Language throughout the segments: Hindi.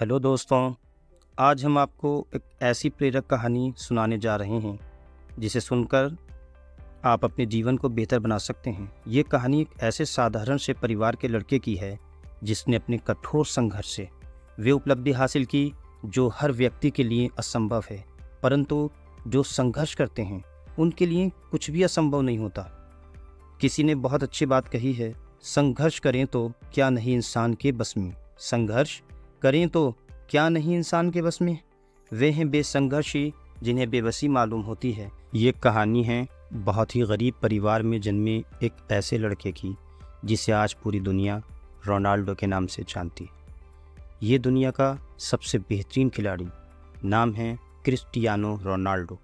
हेलो दोस्तों। आज हम आपको एक ऐसी प्रेरक कहानी सुनाने जा रहे हैं जिसे सुनकर आप अपने जीवन को बेहतर बना सकते हैं। ये कहानी एक ऐसे साधारण से परिवार के लड़के की है जिसने अपने कठोर संघर्ष से वे उपलब्धि हासिल की जो हर व्यक्ति के लिए असंभव है, परंतु जो संघर्ष करते हैं उनके लिए कुछ भी असंभव नहीं होता। किसी ने बहुत अच्छी बात कही है, संघर्ष करें तो क्या नहीं इंसान के बस में। संघर्ष करें तो क्या नहीं इंसान के बस में। वे हैं बेसंघर्षी जिन्हें बेबसी मालूम होती है। ये कहानी है बहुत ही गरीब परिवार में जन्मे एक ऐसे लड़के की जिसे आज पूरी दुनिया रोनाल्डो के नाम से जानती है। ये दुनिया का सबसे बेहतरीन खिलाड़ी नाम है क्रिस्टियानो रोनाल्डो।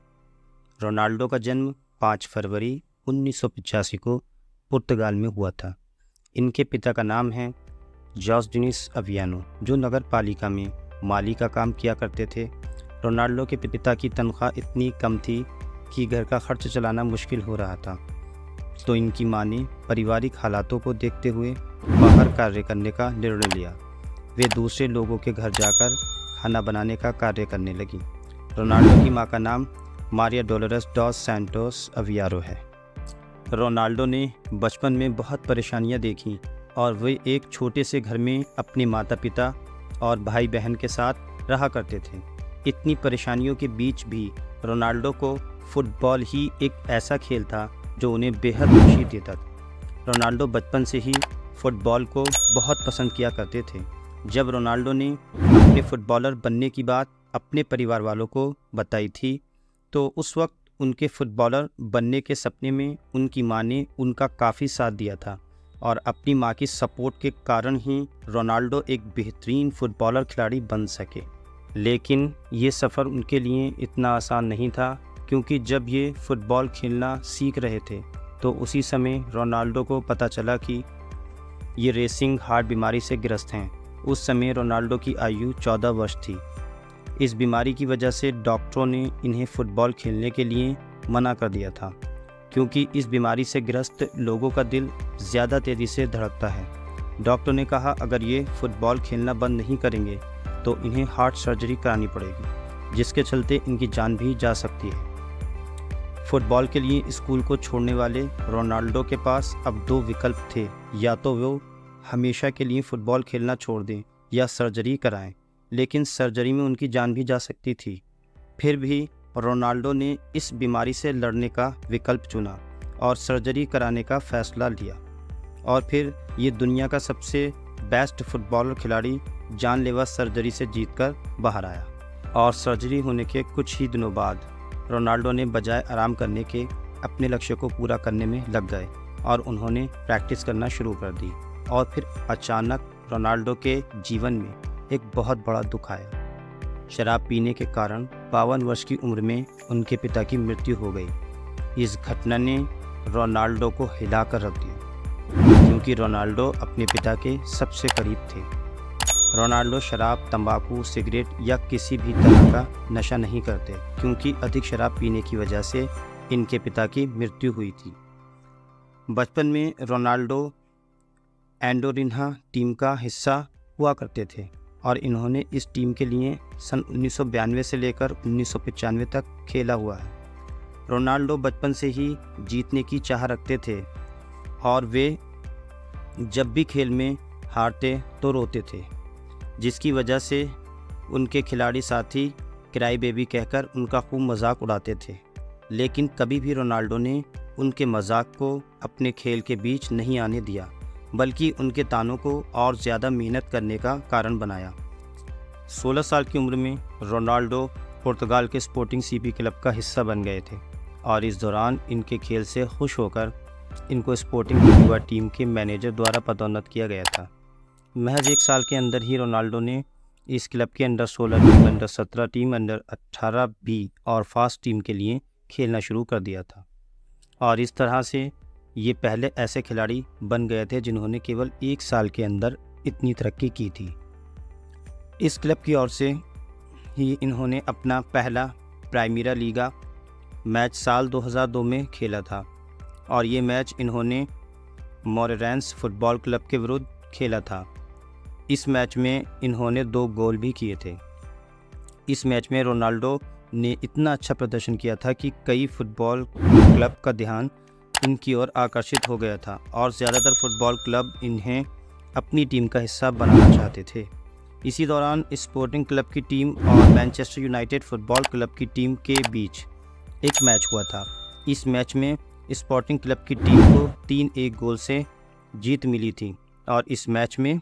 रोनाल्डो का जन्म 5 फरवरी 1985 को पुर्तगाल में हुआ था। इनके पिता का नाम है जॉस डिनिस अवियानो, जो नगर पालिका में माली का काम किया करते थे। रोनाल्डो के पिता की तनख्वाह इतनी कम थी कि घर का खर्च चलाना मुश्किल हो रहा था, तो इनकी मां ने पारिवारिक हालातों को देखते हुए बाहर कार्य करने का निर्णय लिया। वे दूसरे लोगों के घर जाकर खाना बनाने का कार्य करने लगी। रोनाल्डो की मां का नाम मारिया डोलोरेस डॉस सैंटोस अवियारो है। रोनाल्डो ने बचपन में बहुत परेशानियां देखी और वे एक छोटे से घर में अपने माता पिता और भाई बहन के साथ रहा करते थे। इतनी परेशानियों के बीच भी रोनाल्डो को फुटबॉल ही एक ऐसा खेल था जो उन्हें बेहद खुशी देता था। रोनाल्डो बचपन से ही फुटबॉल को बहुत पसंद किया करते थे। जब रोनाल्डो ने अपने फुटबॉलर बनने की बात अपने परिवार वालों को बताई थी, तो उस वक्त उनके फुटबॉलर बनने के सपने में उनकी मां ने उनका काफ़ी साथ दिया था और अपनी मां की सपोर्ट के कारण ही रोनाल्डो एक बेहतरीन फुटबॉलर खिलाड़ी बन सके। लेकिन ये सफ़र उनके लिए इतना आसान नहीं था, क्योंकि जब ये फुटबॉल खेलना सीख रहे थे तो उसी समय रोनाल्डो को पता चला कि ये रेसिंग हार्ट बीमारी से ग्रस्त हैं। उस समय रोनाल्डो की आयु 14 वर्ष थी। इस बीमारी की वजह से डॉक्टरों ने इन्हें फुटबॉल खेलने के लिए मना कर दिया था, क्योंकि इस बीमारी से ग्रस्त लोगों का दिल ज़्यादा तेज़ी से धड़कता है। डॉक्टर ने कहा अगर ये फुटबॉल खेलना बंद नहीं करेंगे तो इन्हें हार्ट सर्जरी करानी पड़ेगी, जिसके चलते इनकी जान भी जा सकती है। फुटबॉल के लिए स्कूल को छोड़ने वाले रोनाल्डो के पास अब 2 विकल्प थे, या तो वो हमेशा के लिए फ़ुटबॉल खेलना छोड़ दें या सर्जरी कराएं। लेकिन सर्जरी में उनकी जान भी जा सकती थी। फिर भी रोनाल्डो ने इस बीमारी से लड़ने का विकल्प चुना और सर्जरी कराने का फैसला लिया, और फिर ये दुनिया का सबसे बेस्ट फुटबॉलर खिलाड़ी जानलेवा सर्जरी से जीतकर बाहर आया। और सर्जरी होने के कुछ ही दिनों बाद रोनाल्डो ने बजाय आराम करने के अपने लक्ष्य को पूरा करने में लग गए और उन्होंने प्रैक्टिस करना शुरू कर दी। और फिर अचानक रोनाल्डो के जीवन में एक बहुत बड़ा दुख आया। शराब पीने के कारण 52 वर्ष की उम्र में उनके पिता की मृत्यु हो गई। इस घटना ने रोनाल्डो को हिला कर रख दिया, क्योंकि रोनाल्डो अपने पिता के सबसे करीब थे। रोनाल्डो शराब, तंबाकू, सिगरेट या किसी भी तरह का नशा नहीं करते, क्योंकि अधिक शराब पीने की वजह से इनके पिता की मृत्यु हुई थी। बचपन में रोनाल्डो एंडोरिन्हा टीम का हिस्सा हुआ करते थे और इन्होंने इस टीम के लिए सन 1992 से लेकर 1995 तक खेला हुआ है। रोनाल्डो बचपन से ही जीतने की चाह रखते थे और वे जब भी खेल में हारते तो रोते थे, जिसकी वजह से उनके खिलाड़ी साथी क्राई बेबी कहकर उनका खूब मजाक उड़ाते थे। लेकिन कभी भी रोनाल्डो ने उनके मजाक को अपने खेल के बीच नहीं आने दिया, बल्कि उनके तानों को और ज़्यादा मेहनत करने का कारण बनाया। 16 साल की उम्र में रोनाल्डो पुर्तगाल के स्पोर्टिंग सीपी क्लब का हिस्सा बन गए थे और इस दौरान इनके खेल से खुश होकर इनको स्पोर्टिंग युवा टीम के मैनेजर द्वारा पदोन्नत किया गया था। महज 1 साल के अंदर ही रोनाल्डो ने इस क्लब के under 16 team, under 17 team, under 18 B और फास्ट टीम के लिए खेलना शुरू कर दिया था। और इस तरह से ये पहले ऐसे खिलाड़ी बन गए थे जिन्होंने केवल 1 साल के अंदर इतनी तरक्की की थी। इस क्लब की ओर से ही इन्होंने अपना पहला प्राइमेरा लीगा मैच साल 2002 में खेला था और ये मैच इन्होंने मोरेरेंस फुटबॉल क्लब के विरुद्ध खेला था। इस मैच में इन्होंने 2 गोल भी किए थे। इस मैच में रोनाल्डो ने इतना अच्छा प्रदर्शन किया था कि कई फुटबॉल क्लब का ध्यान इनकी ओर आकर्षित हो गया था और ज़्यादातर फुटबॉल क्लब इन्हें अपनी टीम का हिस्सा बनाना चाहते थे। इसी दौरान स्पोर्टिंग क्लब की टीम और मैनचेस्टर यूनाइटेड फुटबॉल क्लब की टीम के बीच एक मैच हुआ था। इस मैच में स्पोर्टिंग क्लब की टीम को 3-1 गोल से जीत मिली थी और इस मैच में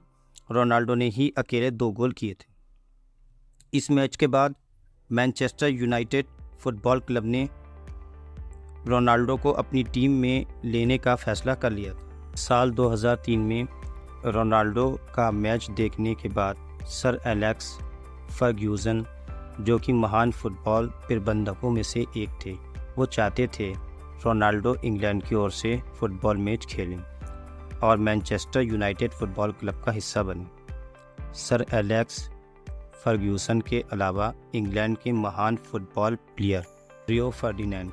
रोनाल्डो ने ही अकेले 2 गोल किए थे। इस मैच के बाद मैनचेस्टर यूनाइटेड फुटबॉल क्लब ने रोनाल्डो को अपनी टीम में लेने का फैसला कर लिया था। साल 2003 में रोनाल्डो का मैच देखने के बाद सर एलेक्स फर्ग्यूसन, जो कि महान फुटबॉल प्रबंधकों में से एक थे, वो चाहते थे रोनाल्डो इंग्लैंड की ओर से फुटबॉल मैच खेलें और मैनचेस्टर यूनाइटेड फुटबॉल क्लब का हिस्सा बने। सर एलेक्स फर्ग्यूसन के अलावा इंग्लैंड के महान फुटबॉल प्लेयर रियो फर्डिनैंड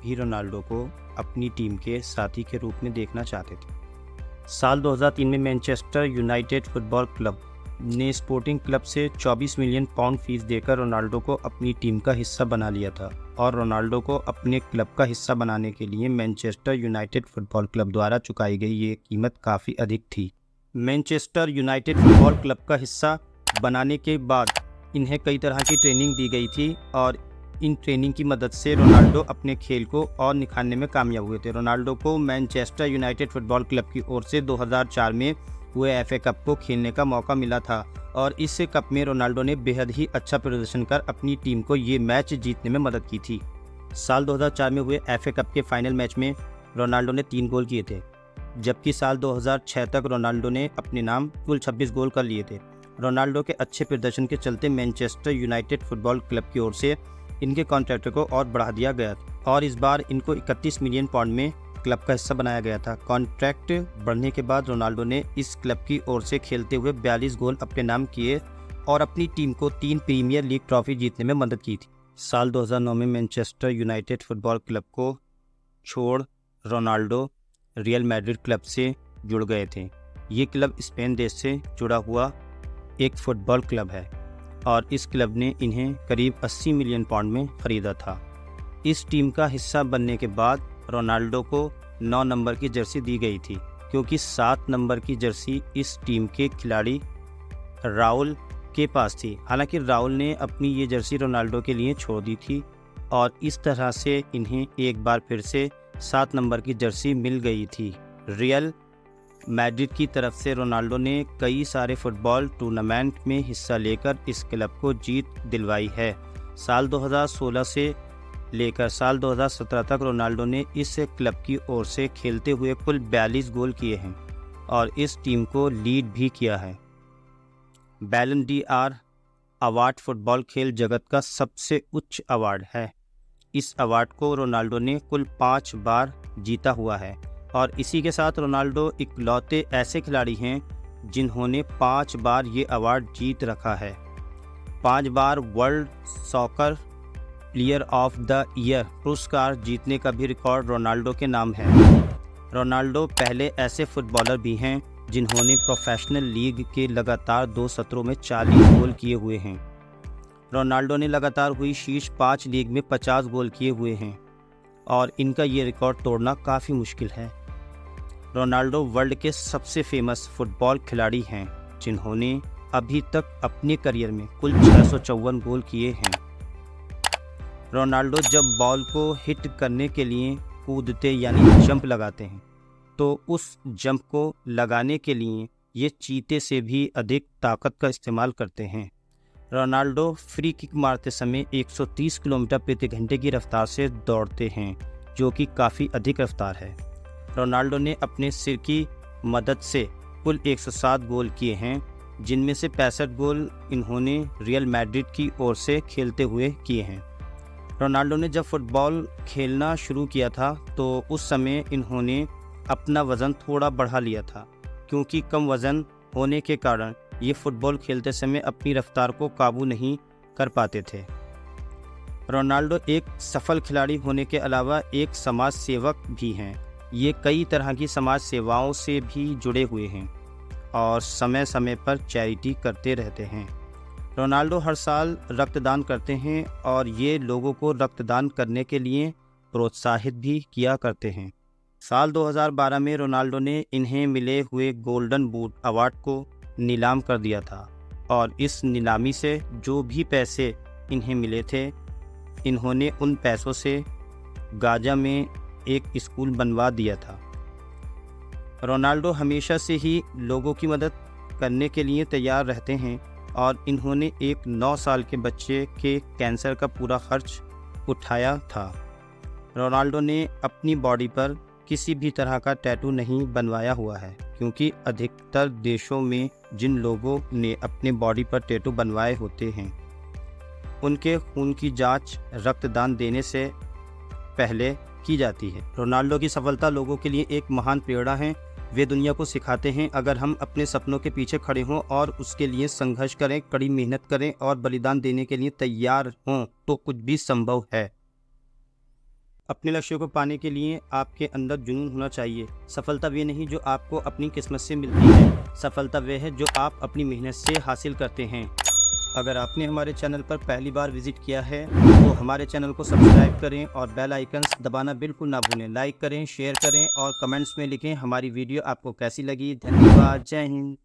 भी रोनाल्डो को अपनी टीम के साथी के रूप में देखना चाहते थे। साल 2003 में मैनचेस्टर यूनाइटेड फुटबॉल क्लब ने स्पोर्टिंग क्लब से 24 मिलियन पाउंड फीस देकर रोनाल्डो को अपनी टीम का हिस्सा बना लिया था और रोनाल्डो को अपने क्लब का हिस्सा बनाने के लिए मैनचेस्टर यूनाइटेड फुटबॉल क्लब द्वारा चुकाई गई ये कीमत काफ़ी अधिक थी। मैनचेस्टर यूनाइटेड फुटबॉल क्लब का हिस्सा बनाने के बाद इन्हें कई तरह की ट्रेनिंग दी गई थी और इन ट्रेनिंग की मदद से रोनाल्डो अपने खेल को और निखारने में कामयाब हुए थे। रोनाल्डो को मैनचेस्टर यूनाइटेड फुटबॉल क्लब की ओर से 2004 में हुए एफए कप को खेलने का मौका मिला था और इस कप में रोनाल्डो ने बेहद ही अच्छा प्रदर्शन कर अपनी टीम को ये मैच जीतने में मदद की थी। साल 2004 में हुए एफए कप के फाइनल मैच में रोनाल्डो ने 3 गोल किए थे, जबकि साल 2006 तक रोनाल्डो ने अपने नाम कुल 26 गोल कर लिए थे। रोनाल्डो के अच्छे प्रदर्शन के चलते मैनचेस्टर यूनाइटेड फुटबॉल क्लब की ओर से इनके कॉन्ट्रैक्ट को और बढ़ा दिया गया और इस बार इनको 31 मिलियन पाउंड में क्लब का हिस्सा बनाया गया था। कॉन्ट्रैक्ट बढ़ने के बाद रोनाल्डो ने इस क्लब की ओर से खेलते हुए 42 गोल अपने नाम किए और अपनी टीम को 3 प्रीमियर लीग ट्रॉफी जीतने में मदद की थी। साल 2009 में मैनचेस्टर यूनाइटेड फुटबॉल क्लब को छोड़ रोनाल्डो रियल मैड्रिड क्लब से जुड़ गए थे। ये क्लब स्पेन देश से जुड़ा हुआ एक फुटबॉल क्लब है और इस क्लब ने इन्हें करीब 80 मिलियन पाउंड में ख़रीदा था। इस टीम का हिस्सा बनने के बाद रोनाल्डो को 9 नंबर की जर्सी दी गई थी, क्योंकि 7 नंबर की जर्सी इस टीम के खिलाड़ी राउल के पास थी। हालांकि राउल ने अपनी ये जर्सी रोनाल्डो के लिए छोड़ दी थी और इस तरह से इन्हें एक बार फिर से 7 नंबर की जर्सी मिल गई थी। रियल मैड्रिड की तरफ से रोनाल्डो ने कई सारे फुटबॉल टूर्नामेंट में हिस्सा लेकर इस क्लब को जीत दिलवाई है। साल 2016 से लेकर साल 2017 तक रोनाल्डो ने इस क्लब की ओर से खेलते हुए कुल 42 गोल किए हैं और इस टीम को लीड भी किया है। बैलन डी आर अवार्ड फुटबॉल खेल जगत का सबसे उच्च अवार्ड है। इस अवार्ड को रोनाल्डो ने कुल 5 बार जीता हुआ है और इसी के साथ रोनाल्डो इकलौते ऐसे खिलाड़ी हैं जिन्होंने 5 बार ये अवार्ड जीत रखा है। 5 बार world soccer player of the year पुरस्कार जीतने का भी रिकॉर्ड रोनाल्डो के नाम है। रोनाल्डो पहले ऐसे फुटबॉलर भी हैं जिन्होंने प्रोफेशनल लीग के लगातार 2 सत्रों में 40 गोल किए हुए हैं। रोनाल्डो ने लगातार हुई शीर्ष 5 लीग में 50 गोल किए हुए हैं और इनका ये रिकॉर्ड तोड़ना काफ़ी मुश्किल है। रोनाल्डो वर्ल्ड के सबसे फेमस फुटबॉल खिलाड़ी हैं जिन्होंने अभी तक अपने करियर में कुल 654 गोल किए हैं। रोनाल्डो जब बॉल को हिट करने के लिए कूदते यानी जंप लगाते हैं तो उस जंप को लगाने के लिए ये चीते से भी अधिक ताकत का इस्तेमाल करते हैं। रोनाल्डो फ्री किक मारते समय 130 किलोमीटर प्रति घंटे की रफ्तार से दौड़ते हैं, जो कि काफ़ी अधिक रफ्तार है। रोनाल्डो ने अपने सिर की मदद से कुल 107 गोल किए हैं, जिनमें से 65 गोल इन्होंने रियल मैड्रिड की ओर से खेलते हुए किए हैं। रोनाल्डो ने जब फुटबॉल खेलना शुरू किया था तो उस समय इन्होंने अपना वज़न थोड़ा बढ़ा लिया था, क्योंकि कम वज़न होने के कारण ये फुटबॉल खेलते समय अपनी रफ्तार को काबू नहीं कर पाते थे। रोनाल्डो एक सफल खिलाड़ी होने के अलावा एक समाज सेवक भी हैं। ये कई तरह की समाज सेवाओं से भी जुड़े हुए हैं और समय समय पर चैरिटी करते रहते हैं। रोनाल्डो हर साल रक्तदान करते हैं और ये लोगों को रक्तदान करने के लिए प्रोत्साहित भी किया करते हैं। साल 2012 में रोनाल्डो ने इन्हें मिले हुए गोल्डन बूट अवार्ड को नीलाम कर दिया था और इस नीलामी से जो भी पैसे इन्हें मिले थे, इन्होंने उन पैसों से गाजा में एक स्कूल बनवा दिया था। रोनाल्डो हमेशा से ही लोगों की मदद करने के लिए तैयार रहते हैं और इन्होंने एक 9 साल के बच्चे के कैंसर का पूरा खर्च उठाया था। रोनाल्डो ने अपनी बॉडी पर किसी भी तरह का टैटू नहीं बनवाया हुआ है, क्योंकि अधिकतर देशों में जिन लोगों ने अपने बॉडी पर टैटू बनवाए होते हैं, उनके खून की जांच रक्तदान देने से पहले की जाती है। रोनाल्डो की सफलता लोगों के लिए एक महान प्रेरणा है। वे दुनिया को सिखाते हैं, अगर हम अपने सपनों के पीछे खड़े हों और उसके लिए संघर्ष करें, कड़ी मेहनत करें और बलिदान देने के लिए तैयार हों, तो कुछ भी संभव है। अपने लक्ष्यों को पाने के लिए आपके अंदर जुनून होना चाहिए। सफलता वे नहीं जो आपको अपनी किस्मत से मिलती है, सफलता वे है जो आप अपनी मेहनत से हासिल करते हैं। अगर आपने हमारे चैनल पर पहली बार विजिट किया है तो हमारे चैनल को सब्सक्राइब करें और बेल आइकन्स दबाना बिल्कुल ना भूलें। लाइक करें, शेयर करें और कमेंट्स में लिखें हमारी वीडियो आपको कैसी लगी। धन्यवाद। जय हिंद।